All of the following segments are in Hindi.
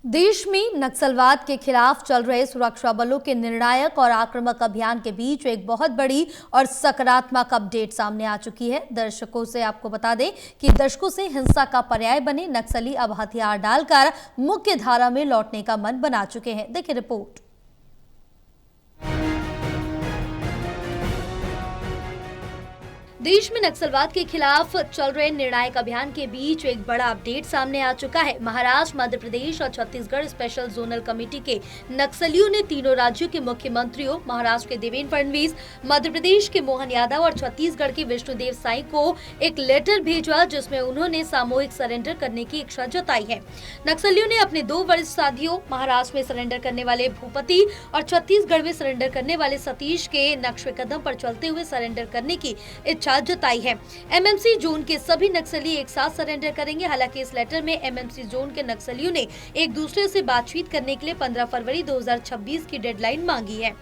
देश में नक्सलवाद के खिलाफ चल रहे सुरक्षा बलों के निर्णायक और आक्रामक अभियान के बीच एक बहुत बड़ी और सकारात्मक अपडेट सामने आ चुकी है। दर्शकों से आपको बता दें कि दशकों से हिंसा का पर्याय बने नक्सली अब हथियार डालकर मुख्य धारा में लौटने का मन बना चुके हैं। देखिए रिपोर्ट। देश में नक्सलवाद के खिलाफ चल रहे निर्णायक अभियान के बीच एक बड़ा अपडेट सामने आ चुका है। महाराष्ट्र, मध्य प्रदेश और छत्तीसगढ़ स्पेशल जोनल कमेटी के नक्सलियों ने तीनों राज्यों के मुख्यमंत्रियों, महाराष्ट्र के देवेंद्र फडणवीस, मध्य प्रदेश के मोहन यादव और छत्तीसगढ़ के विष्णुदेव साई को एक लेटर भेजा, जिसमें उन्होंने सामूहिक सरेंडर करने की इच्छा जताई है। नक्सलियों ने अपने दो वरिष्ठ साथियों, महाराष्ट्र में सरेंडर करने वाले भूपति और छत्तीसगढ़ में सरेंडर करने वाले सतीश के नक्शे कदम पर चलते हुए सरेंडर करने की इच्छा जताई है। एमएमसी जोन के सभी नक्सली एक साथ सरेंडर करेंगे। हालांकि इस लेटर में एमएमसी जोन के नक्सलियों ने एक दूसरे से बातचीत करने के लिए 15 फरवरी 2026 की डेडलाइन मांगी है।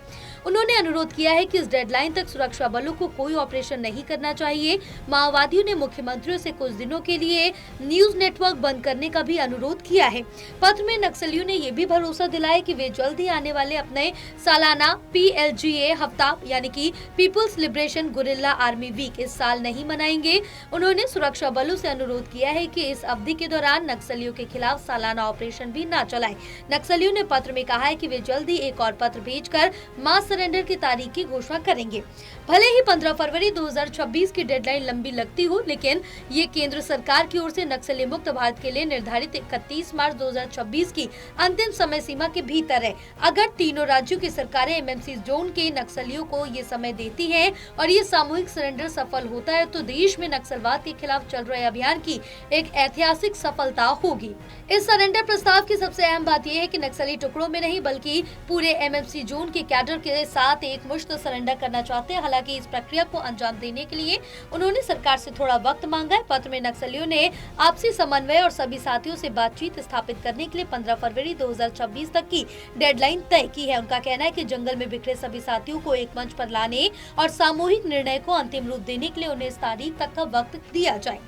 उन्होंने अनुरोध किया है कि इस डेडलाइन तक सुरक्षा बलों को कोई ऑपरेशन नहीं करना चाहिए। माओवादियों ने मुख्यमंत्रियों से कुछ दिनों के लिए न्यूज नेटवर्क बंद करने का भी अनुरोध किया है। पत्र में नक्सलियों ने यह भी भरोसा दिलाया कि वे जल्द ही आने वाले अपने सालाना PLGA हफ्ता यानी कि people's liberation guerrilla army week इस साल नहीं मनाएंगे। उन्होंने सुरक्षा बलों से अनुरोध किया है कि इस अवधि के दौरान नक्सलियों के खिलाफ सालाना ऑपरेशन भी न चलाएं। नक्सलियों ने पत्र में कहा है कि वे जल्द ही एक और पत्र भेजकर मास सरेंडर की तारीख की घोषणा करेंगे। भले ही 15 फरवरी 2026 की डेडलाइन लंबी लगती हो, लेकिन ये केंद्र सरकार की ओर से नक्सली मुक्त भारत के लिए निर्धारित 31 मार्च 2026 की अंतिम समय सीमा के भीतर है। अगर तीनों राज्यों की सरकारें एमएमसी जोन के नक्सलियों को ये समय देती हैं और ये सामूहिक सरेंडर सफल होता है, तो देश में नक्सलवाद के खिलाफ चल रहे अभियान की एक ऐतिहासिक सफलता होगी। इस सरेंडर प्रस्ताव की सबसे अहम बात यह है कि नक्सली टुकड़ों में नहीं बल्कि पूरे एमएमसी जोन के कैडर के साथ एक मुश्त सरेंडर करना चाहते हैं। हालांकि इस प्रक्रिया को अंजाम देने के लिए उन्होंने सरकार से थोड़ा वक्त मांगा है। पत्र में नक्सलियों ने आपसी समन्वय और सभी साथियों से बातचीत स्थापित करने के लिए 15 फरवरी 2026 तक की डेडलाइन तय की है। उनका कहना है कि जंगल में बिखरे सभी साथियों को एक मंच पर लाने और सामूहिक निर्णय को अंतिम रूप देने के लिए उन्हें इस तारीख तक का वक्त दिया जाए।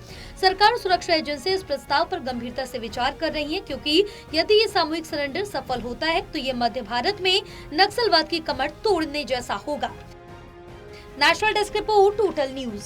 सरकार और सुरक्षा एजेंसी इस प्रस्ताव पर गंभीरता से विचार कर रही है, क्योंकि यदि ये सामूहिक सरेंडर सफल होता है तो ये मध्य भारत में नक्सलवाद की कमर तोड़ने जैसा होगा। National desk report, total news.